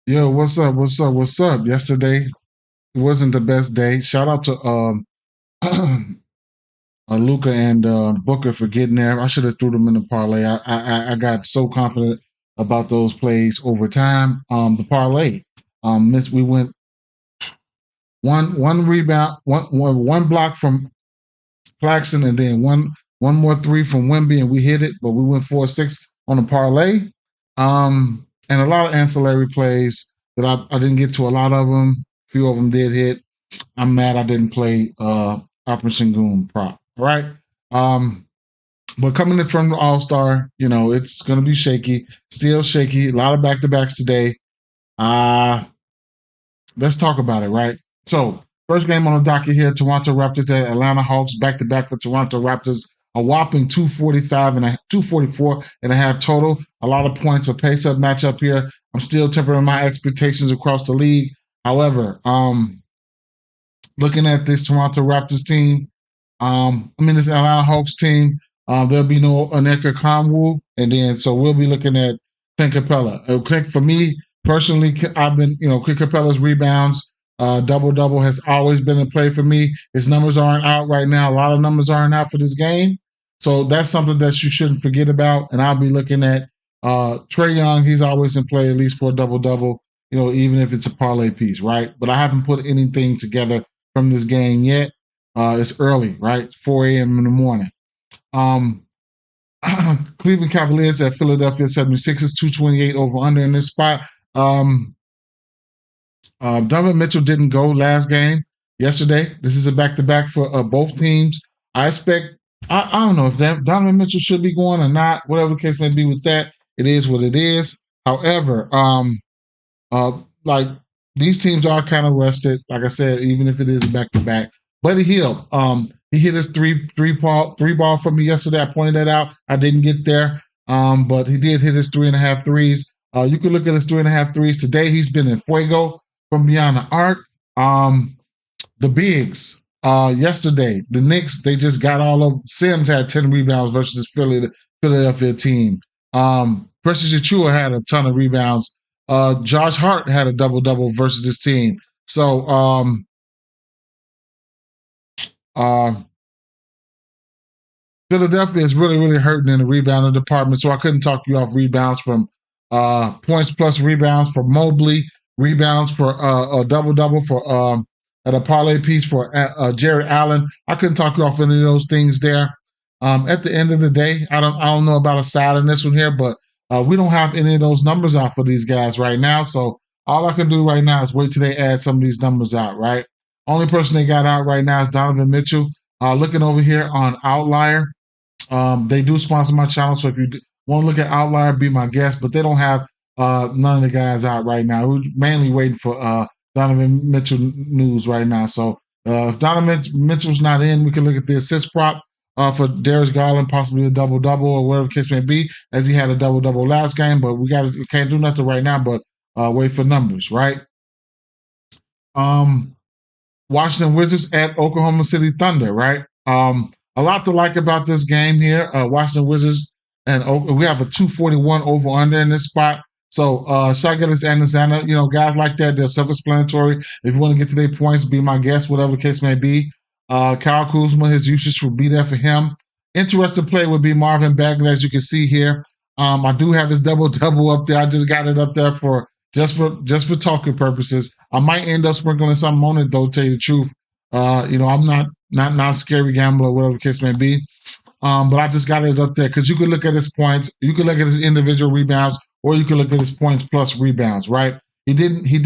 Yo, what's up? What's up? What's up? Yesterday wasn't the best day. Shout out to Luca and Booker for getting there. I should have threw them in the parlay. I got so confident about those plays over time. The parlay, we went one rebound, one block from Claxton, and then one more three from Wimby, and we hit it. But we went 4-6 on the parlay, and a lot of ancillary plays that I didn't get to. A lot of them, a few of them did hit. I'm mad I didn't play Operation Goon prop. All right. But coming in from the All Star, it's gonna be shaky, still shaky. A lot of back to backs today. Uh let's talk about it, right? So, first game on the docket here, Toronto Raptors at Atlanta Hawks, back to back for Toronto Raptors. A whopping 244 and a half total. A lot of points, a pace up matchup here. I'm still tempering my expectations across the league. However, looking at this Toronto Raptors team, this Atlanta Hawks team, there'll be no Aneka Kamwu, and then so we'll be looking at Clint Capella. For me personally, I've been, Clint Capella's rebounds, double double has always been a play for me. His numbers aren't out right now. A lot of numbers aren't out for this game, so that's something that you shouldn't forget about. And I'll be looking at Trae Young. He's always in play at least for a double double. Even if it's a parlay piece, right? But I haven't put anything together from this game yet. It's early, right? 4 a.m. in the morning. Um, Cleveland Cavaliers at Philadelphia 76ers, 228 over under in this spot. Donovan Mitchell didn't go last game yesterday. This is a back to back for both teams. I expect, I don't know if Donovan Mitchell should be going or not, whatever the case may be with that. It is what it is. However, like these teams are kind of rested. Like I said, even if it is a back to back. Buddy Hield, he hit his three ball for me yesterday. I pointed that out. I didn't get there, but he did hit his 3.5 threes. You can look at his 3.5 threes today. He's been in fuego from beyond the arc. The bigs. Yesterday, the Knicks, they just got all of Sims had 10 rebounds versus this Philadelphia team. Precious Achua had a ton of rebounds. Josh Hart had a double double versus this team. So Philadelphia is really, really hurting in the rebounding department. So I couldn't talk you off rebounds from points plus rebounds for Mobley, rebounds for a double double for at a parlay piece for Jared Allen. I couldn't talk you off any of those things there. At the end of the day, I don't know about a side in this one here, but we don't have any of those numbers out for these guys right now. So all I can do right now is wait till they add some of these numbers out, right? Only person they got out right now is Donovan Mitchell. Looking over here on Outlier, they do sponsor my channel. So if you want to look at Outlier, be my guest. But they don't have none of the guys out right now. We're mainly waiting for Donovan Mitchell news right now. So if Donovan Mitchell's not in, we can look at the assist prop for Darius Garland, possibly a double double or whatever the case may be, as he had a double double last game. But we can't do nothing right now, but wait for numbers, right? Washington Wizards at Oklahoma City Thunder, right? A lot to like about this game here. Washington Wizards and we have a 241 over under in this spot. So Shai Gilgeous-Alexander, guys like that, they're self-explanatory. If you want to get to their points, be my guest, whatever the case may be. Kyle Kuzma, his usage will be there for him. Interesting play would be Marvin Bagley, as you can see here. I do have his double-double up there. I just got it up there for talking purposes. I might end up sprinkling something on it, though, to tell you the truth. I'm not a scary gambler, whatever the case may be. But I just got it up there because you could look at his points, you could look at his individual rebounds, or you could look at his points plus rebounds, right? He didn't play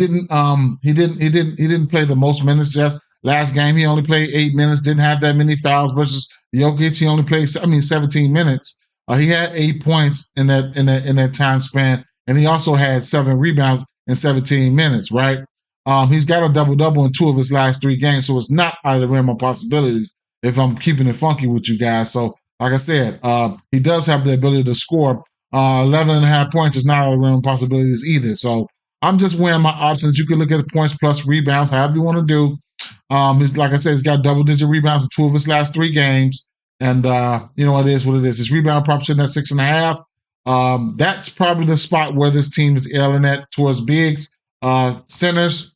the most minutes just last game. He only played 8 minutes, didn't have that many fouls versus Jokic. He only played 17 minutes. He had 8 points in that time span, and he also had 7 rebounds in 17 minutes, right? He's got a double double in 2 of his last 3 games, so it's not out of the realm of possibilities if I'm keeping it funky with you guys. So, like I said, he does have the ability to score. 11.5 points is not out of the realm of possibilities either. So I'm just weighing my options. You can look at the points plus rebounds, however you want to do. Like I said, he's got double-digit rebounds in 2 of his last 3 games. And, it is what it is. His rebound prop sitting at 6.5. That's probably the spot where this team is ailing at towards bigs. centers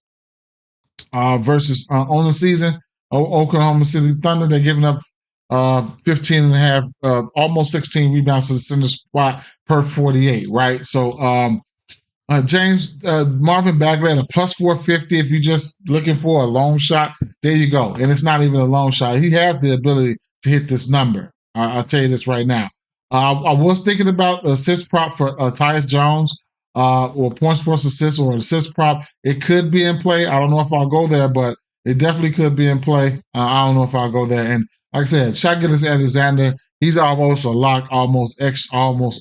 versus on the season. Oklahoma City Thunder, they're giving up 15 and a half, almost 16 rebounds to the center spot per 48, right? So James Marvin Bagley at a plus 450. If you're just looking for a long shot, there you go. And it's not even a long shot. He has the ability to hit this number. I'll tell you this right now. I was thinking about the assist prop for Tyus Jones, or points plus assist or assist prop. It could be in play. I don't know if I'll go there, but it definitely could be in play. I don't know if I'll go there. And like I said, Shai Gilgeous-Alexander, he's almost a lock almost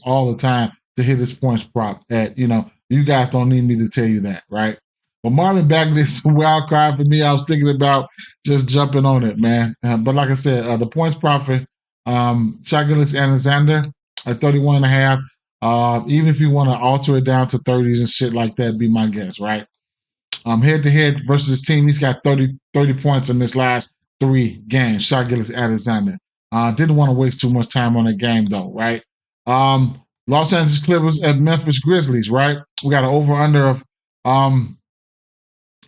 all the time to hit his points prop at, you guys don't need me to tell you that, right? But Marvin Bagley is a wild card for me. I was thinking about just jumping on it, man. But like I said, the points prop for Shai Gilgeous-Alexander at 31 and a half. Even if you want to alter it down to 30s and shit like that, be my guess, right? Head to head versus his team, he's got 30 points in this last 3 games. Shai Gilgeous-Alexander. Didn't want to waste too much time on the game though, right? Los Angeles Clippers at Memphis Grizzlies, right? We got an over-under of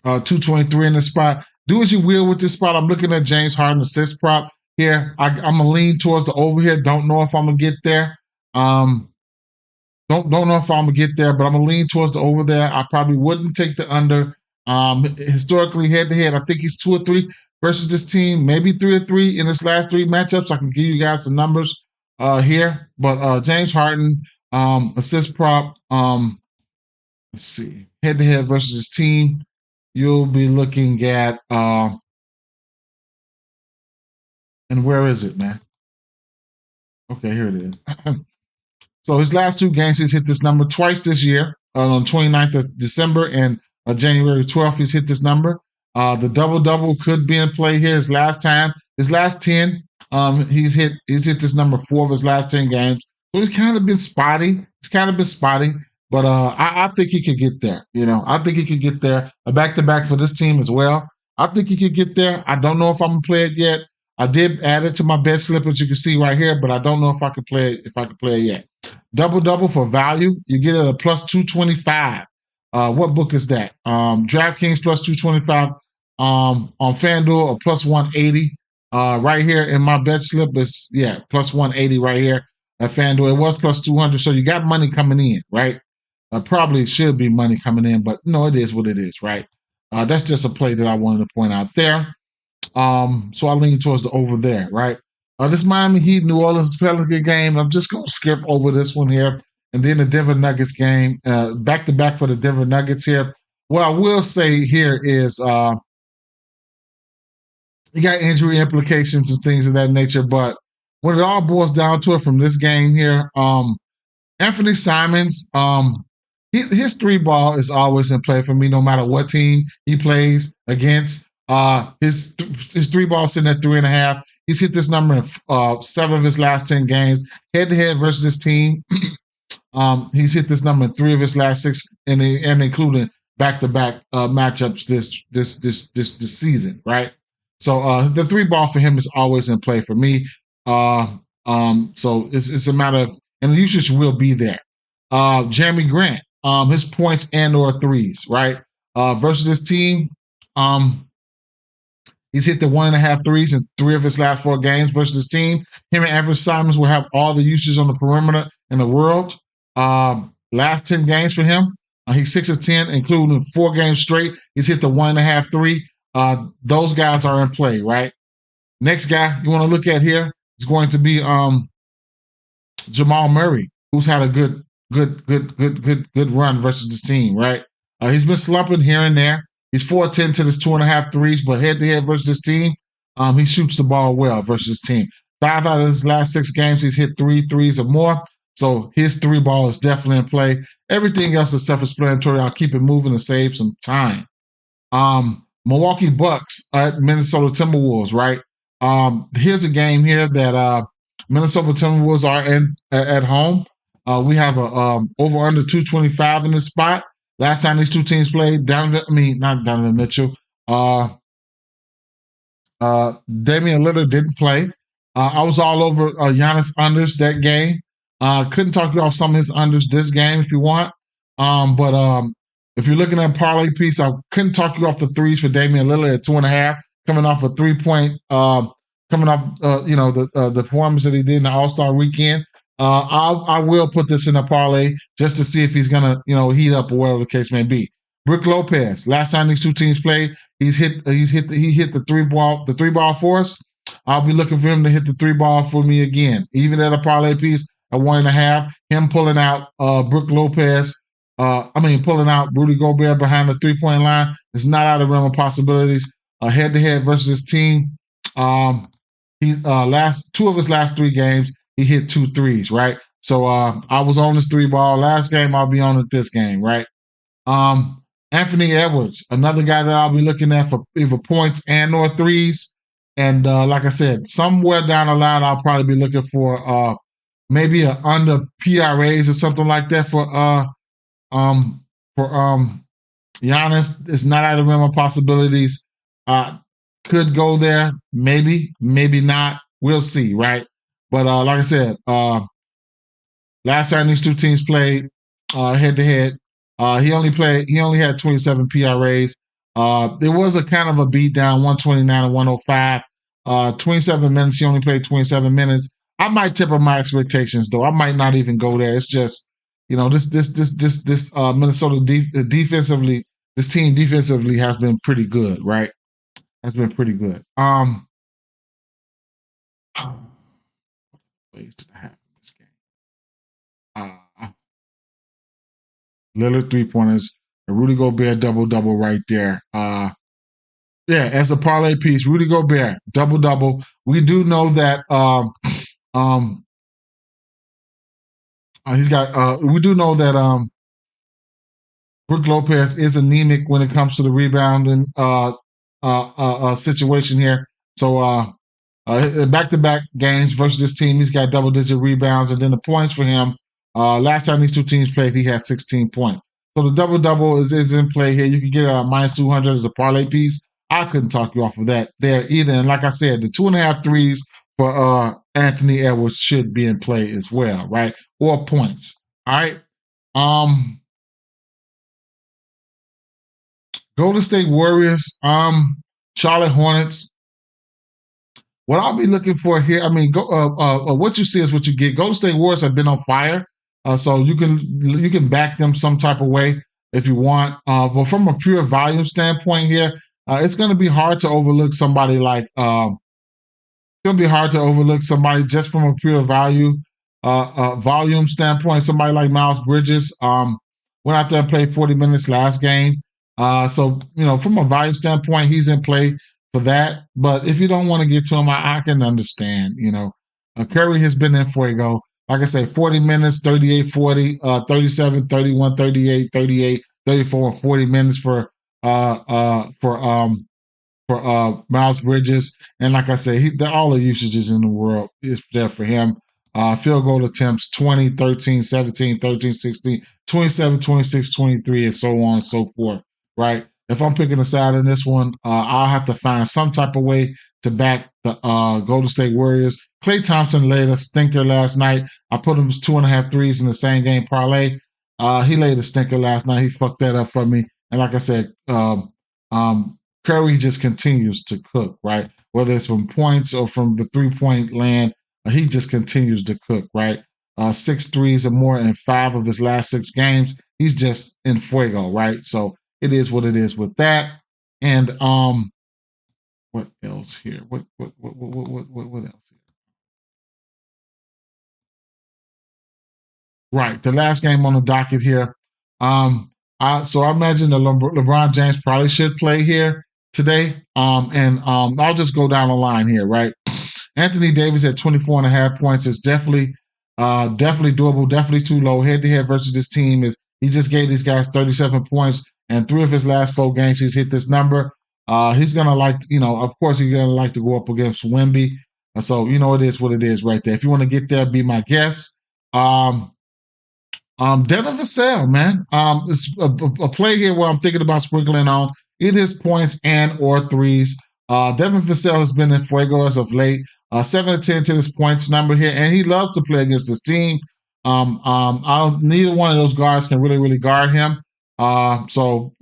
223 in this spot. Do as you will with this spot. I'm looking at James Harden assist prop here. I'm going to lean towards the over here. Don't know if I'm going to get there. Don't know if I'm going to get there, but I'm going to lean towards the over there. I probably wouldn't take the under. Historically, head-to-head, I think he's 2 or 3 versus this team. Maybe 3 or 3 in his last 3 matchups. I can give you guys the numbers here. But James Harden, assist prop, let's see, head-to-head versus his team, you'll be looking at, and where is it, man? Okay, here it is. So his last 2 games, he's hit this number twice this year, on 29th of December and January 12th, he's hit this number. The double-double could be in play here. His last 10, he's hit this number 4 of his last 10 games. So he's kind of been spotty. But I think he could get there. I think he could get there. A back-to-back for this team as well. I think he could get there. I don't know if I'm gonna play it yet. I did add it to my bet slip, as you can see right here, but I don't know if I can play it. Yet. Double-double for value, you get it a plus 225. What book is that? DraftKings plus 225. On FanDuel, a plus 180. Right here in my bet slip is plus 180 right here at FanDuel. It was plus 200, so you got money coming in, right? Probably should be money coming in, but no, it is what it is, right? That's just a play that I wanted to point out there. So I lean towards the over there, right? This Miami Heat, New Orleans Pelicans game, I'm just going to skip over this one here. And then the Denver Nuggets game, back-to-back for the Denver Nuggets here. What I will say here is you got injury implications and things of that nature, but when it all boils down to it from this game here, Anthony Simons, his 3-ball is always in play for me, no matter what team he plays against. His 3-ball sitting at 3.5. He's hit this number in 7 of his last 10 games. Head-to-head versus this team, he's hit this number in 3 of his last 6, and including back-to-back matchups this season, right? So the 3-ball for him is always in play for me. So it's a matter of, and the usage will be there. Jeremy Grant, his points and or threes, right? Versus this team, he's hit the 1.5 threes in 3 of his last 4 games versus this team. Him and Anthony Simons will have all the uses on the perimeter in the world. Last 10 games for him, he's 6 of 10, including 4 games straight. He's hit the 1.5 3. Those guys are in play, right? Next guy you want to look at here is going to be Jamal Murray, who's had a good run versus this team, right? He's been slumping here and there. He's 4-10 to this 2.5 threes, but head-to-head versus this team, he shoots the ball well versus this team. 5 out of his last 6 games, he's hit 3 threes or more. So his 3-ball is definitely in play. Everything else is self-explanatory. I'll keep it moving to save some time. Milwaukee Bucks at Minnesota Timberwolves, right? Here's a game here that Minnesota Timberwolves are in at home. We have a over under 225 in this spot. Last time these two teams played, not Donovan Mitchell. Damian Lillard didn't play. I was all over Giannis unders that game. Couldn't talk you off some of his unders this game if you want. But If you're looking at parlay piece, I couldn't talk you off the threes for Damian Lillard at 2.5, coming off a 3-point, coming off the performance that he did in the All-Star weekend. I will put this in a parlay just to see if he's gonna heat up or whatever the case may be. Brook Lopez. Last time these two teams played, he hit the three ball for us. I'll be looking for him to hit the 3-ball for me again, even at a parlay piece at 1.5. Him pulling out Brook Lopez. Pulling out Rudy Gobert behind the 3-point line is not out of the realm of possibilities. Head to head versus his team. He two of his last 3 games, he hit 2 threes, right? So I was on this 3-ball last game. I'll be on it this game, right? Anthony Edwards, another guy that I'll be looking at for either points and or threes. And like I said, somewhere down the line, I'll probably be looking for maybe a under PRAs or something like that for Giannis. It's not out of the realm of possibilities. Could go there, maybe not. We'll see, right? But like I said, last time these two teams played head to head, he only had 27 PRAs. There was a kind of a beat down, 129 and 105. 27 minutes. He only played 27 minutes. I might temper my expectations though. I might not even go there. It's just, this Minnesota defensively, this team defensively has been pretty good, right? Has been pretty good. Ways to have this game. Lillard 3-pointers, and Rudy Gobert double right there. As a parlay piece, Rudy Gobert double. We do know that he's got. We do know that Brook Lopez is anemic when it comes to the rebounding situation here. So back-to-back games versus this team, he's got double-digit rebounds, and then the points for him. Last time these two teams played, he had 16 points. So the double-double is in play here. You can get a minus 200 as a parlay piece. I couldn't talk you off of that there either. And like I said, the 2.5 threes for Anthony Edwards should be in play as well, right? Or points. All right. Golden State Warriors, Charlotte Hornets. What I'll be looking for here, what you see is what you get. Golden State Warriors have been on fire, so you can back them some type of way if you want. But from a pure volume standpoint here, it's going to be hard to overlook somebody like. It's going to be hard to overlook somebody just from a pure volume standpoint. Somebody like Miles Bridges went out there and played 40 minutes last game. So from a volume standpoint, he's in play for that. But if you don't want to get to him, I can understand. Curry has been in fuego. Like I say, 40 minutes, 38, 40, 37, 31, 38, 38, 34, and 40 minutes for Miles Bridges. And like I say, all the usages in the world is there for him. Field goal attempts 20, 13, 17, 13, 16, 27, 26, 23, and so on and so forth, right? If I'm picking a side in this one, I'll have to find some type of way to back the Golden State Warriors. Klay Thompson laid a stinker last night. I put him 2.5 threes in the same game parlay. He laid a stinker last night. He fucked that up for me. And like I said, Curry just continues to cook, right? Whether it's from points or from the 3-point land, he just continues to cook, right? 6 threes or more in 5 of his last 6 games. He's just in fuego, right? So it is what it is with that. And what else here? What else here? Right, the last game on the docket here. So I imagine that LeBron James probably should play here today. I'll just go down the line here, right? Anthony Davis at 24.5 points is definitely doable, definitely too low. Head-to-head versus this team he just gave these guys 37 points, and 3 of his last 4 games he's hit this number. He's gonna of course he's gonna like to go up against Wemby. So it is what it is right there. If you want to get there, be my guest. Devin Vassell, man. It's a play here where I'm thinking about sprinkling on either his points and or threes. Devin Vassell has been in fuego as of late. 7 to 10 to this points number here, and he loves to play against this team. Neither one of those guards can really guard him. So,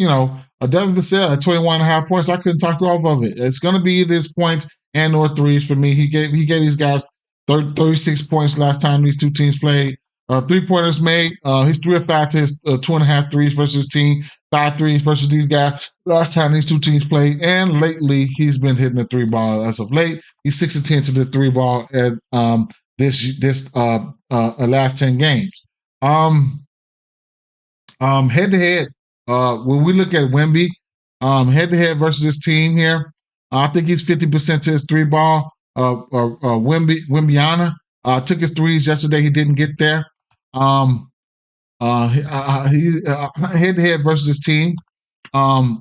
a Devin Vassell at 21.5 points, I couldn't talk you off of it. It's going to be either his points and or threes for me. He gave these guys 36 points last time these two teams played. 3-pointers made. He's 3 of 5 to his 2.5 threes versus his team. 5 threes versus these guys. Last time these two teams played, and lately he's been hitting the 3-ball as of late. He's 6 of 10 to the 3-ball at this last 10 games. Head to head, when we look at Wemby, head to head versus his team here, I think he's 50% to his 3-ball. Wembyana took his threes yesterday. He didn't get there. He head to head versus his team.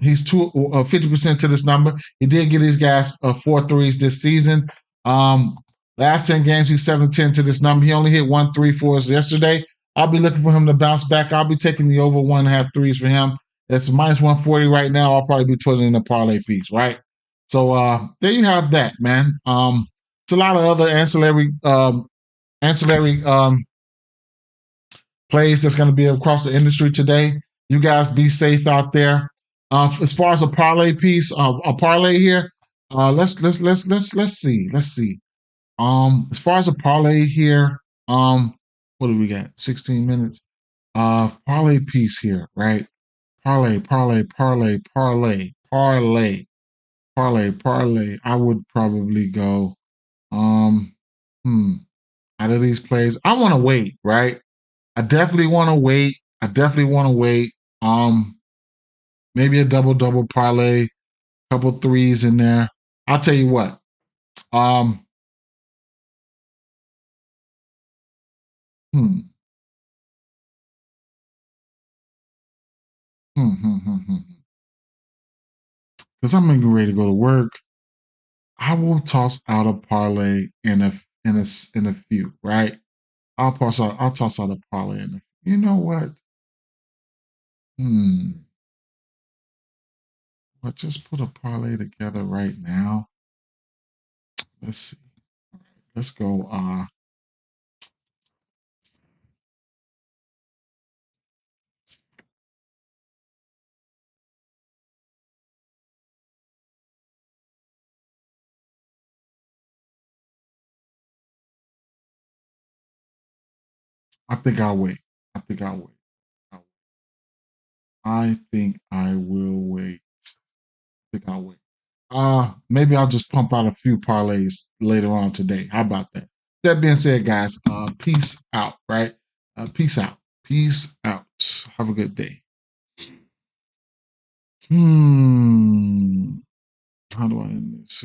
He's 50% to this number. He did get these guys 4 threes this season. Last 10 games, he's 7-10 to this number. He only hit 1 3 for us yesterday. I'll be looking for him to bounce back. I'll be taking the over 1.5 threes for him. It's minus 140 right now. I'll probably be putting in a parlay piece, right? So there you have that, man. It's a lot of other ancillary plays that's going to be across the industry today. You guys be safe out there. As far as a parlay piece, a parlay here. Let's see. As far as a parlay here, what do we got? 16 minutes. Parlay piece here, right? Parlay. I would probably go. Out of these plays, I want to wait, right? I definitely want to wait. Maybe a double parlay, couple threes in there. I'll tell you what. Because I'm getting ready to go to work. I will toss out a parlay in a few, right? I'll toss out a parlay in a few. You know what? But just put a parlay together right now. Let's see. Let's go. I think I'll wait. I think I will wait. Maybe I'll just pump out a few parlays later on today. How about that? That being said, guys, peace out, right? Peace out. Have a good day. How do I end this?